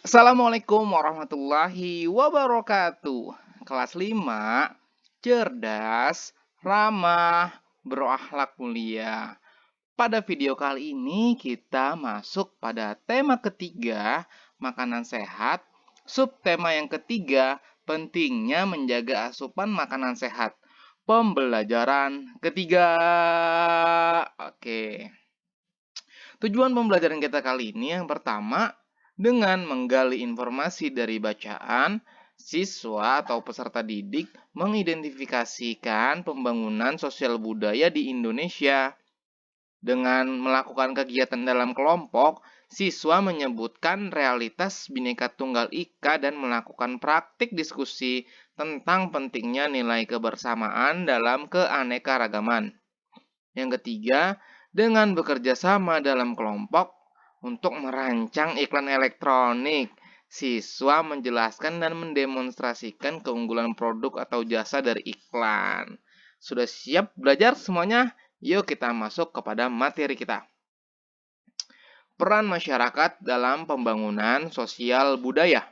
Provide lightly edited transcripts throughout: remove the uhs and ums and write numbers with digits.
Assalamualaikum warahmatullahi wabarakatuh. Kelas 5, cerdas, ramah, berakhlak mulia. Pada video kali ini kita masuk pada tema ketiga, makanan sehat. Subtema yang ketiga, pentingnya menjaga asupan makanan sehat. Pembelajaran ketiga. Oke. Tujuan pembelajaran kita kali ini yang pertama, dengan menggali informasi dari bacaan, siswa atau peserta didik mengidentifikasikan pembangunan sosial budaya di Indonesia. Dengan melakukan kegiatan dalam kelompok, siswa menyebutkan realitas Bhinneka Tunggal Ika dan melakukan praktik diskusi tentang pentingnya nilai kebersamaan dalam keanekaragaman. Yang ketiga, dengan bekerja sama dalam kelompok untuk merancang iklan elektronik, siswa menjelaskan dan mendemonstrasikan keunggulan produk atau jasa dari iklan. Sudah siap belajar semuanya? Yuk kita masuk kepada materi kita. Peran masyarakat dalam pembangunan sosial budaya.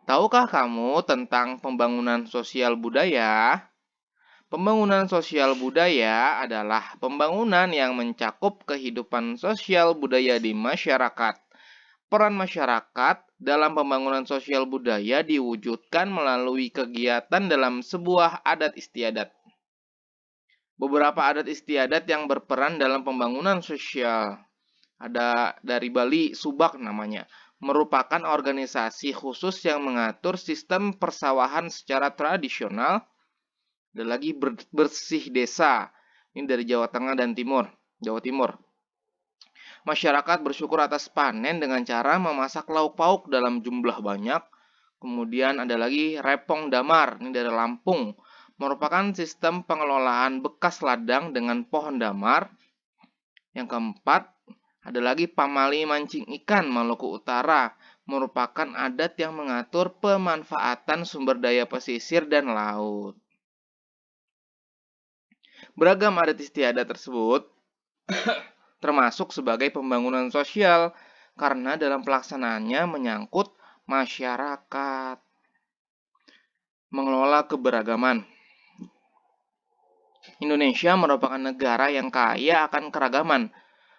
Tahukah kamu tentang pembangunan sosial budaya? Pembangunan sosial budaya adalah pembangunan yang mencakup kehidupan sosial budaya di masyarakat. Peran masyarakat dalam pembangunan sosial budaya diwujudkan melalui kegiatan dalam sebuah adat istiadat. Beberapa adat istiadat yang berperan dalam pembangunan sosial. Ada dari Bali, Subak namanya. Merupakan organisasi khusus yang mengatur sistem persawahan secara tradisional. Ada lagi bersih desa. Ini dari Jawa Tengah dan Jawa Timur. Masyarakat bersyukur atas panen dengan cara memasak lauk pauk dalam jumlah banyak. Kemudian ada lagi repong damar, ini dari Lampung. Merupakan sistem pengelolaan bekas ladang dengan pohon damar. Yang keempat, ada lagi pamali mancing ikan Maluku Utara. Merupakan adat yang mengatur pemanfaatan sumber daya pesisir dan laut. Beragam adat istiadat tersebut termasuk sebagai pembangunan sosial karena dalam pelaksanaannya menyangkut masyarakat. Mengelola keberagaman. Indonesia merupakan negara yang kaya akan keragaman,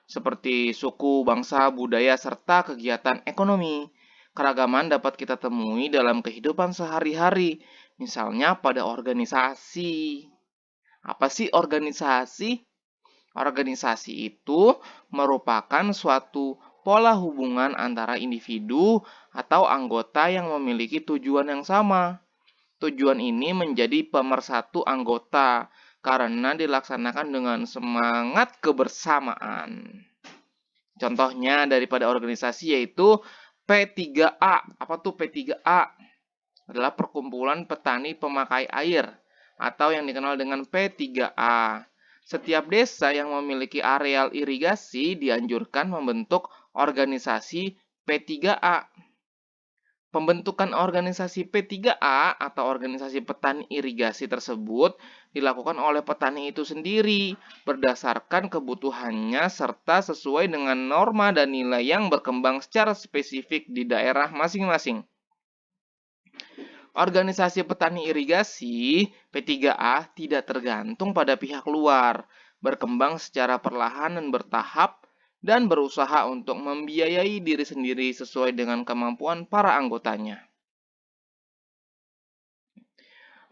seperti suku, bangsa, budaya, serta kegiatan ekonomi. Keragaman dapat kita temui dalam kehidupan sehari-hari, misalnya pada organisasi. Apa sih organisasi? Organisasi itu merupakan suatu pola hubungan antara individu atau anggota yang memiliki tujuan yang sama. Tujuan ini menjadi pemersatu anggota karena dilaksanakan dengan semangat kebersamaan. Contohnya daripada organisasi yaitu P3A. Apa tuh P3A? Adalah Perkumpulan Petani Pemakai Air atau yang dikenal dengan P3A. Setiap desa yang memiliki areal irigasi dianjurkan membentuk organisasi P3A. Pembentukan organisasi P3A atau organisasi petani irigasi tersebut dilakukan oleh petani itu sendiri berdasarkan kebutuhannya serta sesuai dengan norma dan nilai yang berkembang secara spesifik di daerah masing-masing. Organisasi petani irigasi P3A tidak tergantung pada pihak luar, berkembang secara perlahan dan bertahap, dan berusaha untuk membiayai diri sendiri sesuai dengan kemampuan para anggotanya.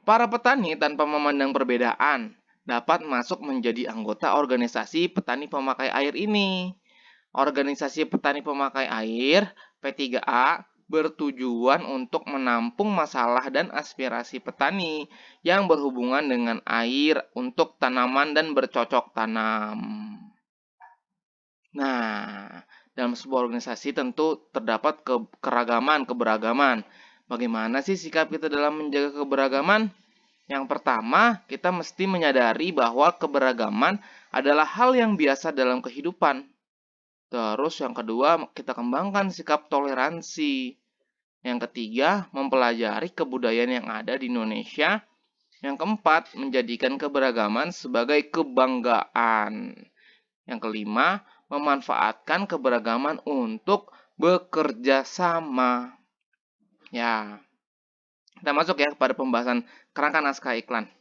Para petani tanpa memandang perbedaan dapat masuk menjadi anggota organisasi petani pemakai air ini. Organisasi petani pemakai air P3A bertujuan untuk menampung masalah dan aspirasi petani yang berhubungan dengan air untuk tanaman dan bercocok tanam. Nah, dalam sebuah organisasi tentu terdapat keberagaman. Bagaimana sih sikap kita dalam menjaga keberagaman? Yang pertama, kita mesti menyadari bahwa keberagaman adalah hal yang biasa dalam kehidupan. Terus yang kedua, kita kembangkan sikap toleransi. Yang ketiga, mempelajari kebudayaan yang ada di Indonesia. Yang keempat, menjadikan keberagaman sebagai kebanggaan. Yang kelima, memanfaatkan keberagaman untuk bekerja sama. Ya, kita masuk ya pada pembahasan kerangka naskah iklan.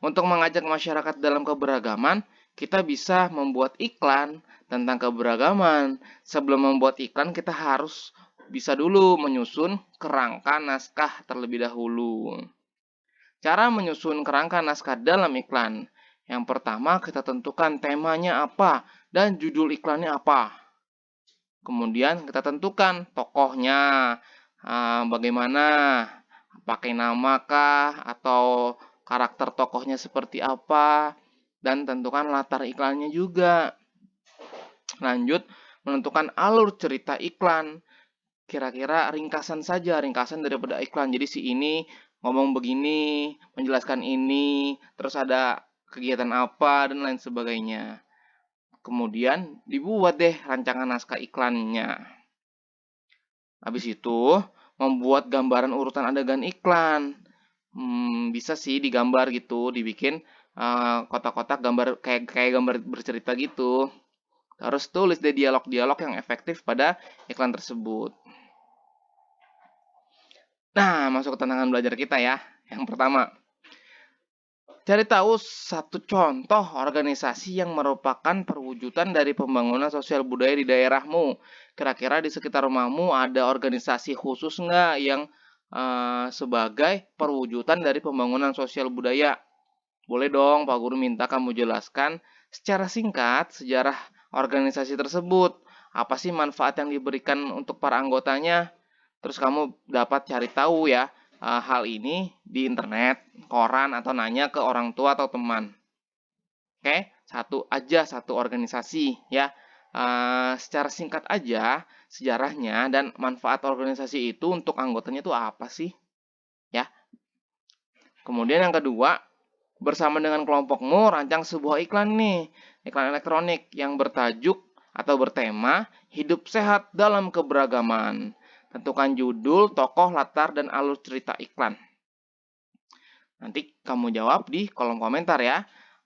Untuk mengajak masyarakat dalam keberagaman, kita bisa membuat iklan tentang keberagaman. Sebelum membuat iklan, kita harus bisa dulu menyusun kerangka naskah terlebih dahulu. Cara menyusun kerangka naskah dalam iklan. Yang pertama, kita tentukan temanya apa dan judul iklannya apa. Kemudian kita tentukan tokohnya, bagaimana, pakai nama kah, atau karakter tokohnya seperti apa, dan tentukan latar iklannya juga. Lanjut, menentukan alur cerita iklan. Kira-kira ringkasan saja, ringkasan daripada iklan. Jadi si ini ngomong begini, menjelaskan ini, terus ada kegiatan apa, dan lain sebagainya. Kemudian dibuat deh rancangan naskah iklannya. Habis itu, membuat gambaran urutan adegan iklan. Bisa sih digambar gitu, dibikin kotak-kotak gambar kayak gambar bercerita gitu. Harus tulis deh dialog-dialog yang efektif pada iklan tersebut. Nah, masuk ke tantangan belajar kita ya. Yang pertama, cari tahu satu contoh organisasi yang merupakan perwujudan dari pembangunan sosial budaya di daerahmu. Kira-kira di sekitar rumahmu ada organisasi khusus nggak yang sebagai perwujudan dari pembangunan sosial budaya? Boleh dong Pak Guru minta kamu jelaskan secara singkat sejarah organisasi tersebut. Apa sih manfaat yang diberikan untuk para anggotanya? Terus kamu dapat cari tahu ya hal ini di internet, koran, atau nanya ke orang tua atau teman. Oke, satu organisasi ya. Secara singkat aja sejarahnya dan manfaat organisasi itu untuk anggotanya itu apa sih? Ya. Kemudian yang kedua, bersama dengan kelompokmu rancang sebuah iklan nih, iklan elektronik yang bertajuk atau bertema hidup sehat dalam keberagaman. Tentukan judul, tokoh, latar, dan alur cerita iklan. Nanti kamu jawab di kolom komentar ya.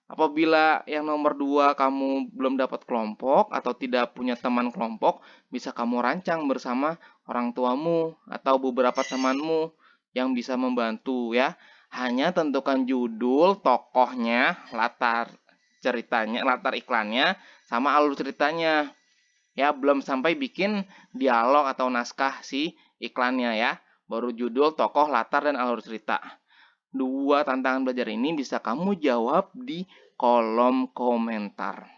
Apabila yang nomor 2 kamu belum dapat kelompok atau tidak punya teman kelompok, bisa kamu rancang bersama orang tuamu atau beberapa temanmu yang bisa membantu ya. Hanya tentukan judul, tokohnya, latar ceritanya, latar iklannya, sama alur ceritanya. Ya, belum sampai bikin dialog atau naskah si iklannya ya. Baru judul, tokoh, latar, dan alur cerita. 2 tantangan belajar ini bisa kamu jawab di kolom komentar.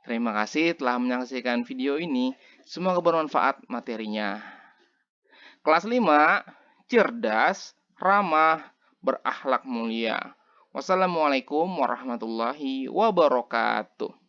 Terima kasih telah menyaksikan video ini. Semoga bermanfaat materinya. Kelas 5, cerdas, ramah, berakhlak mulia. Wassalamualaikum warahmatullahi wabarakatuh.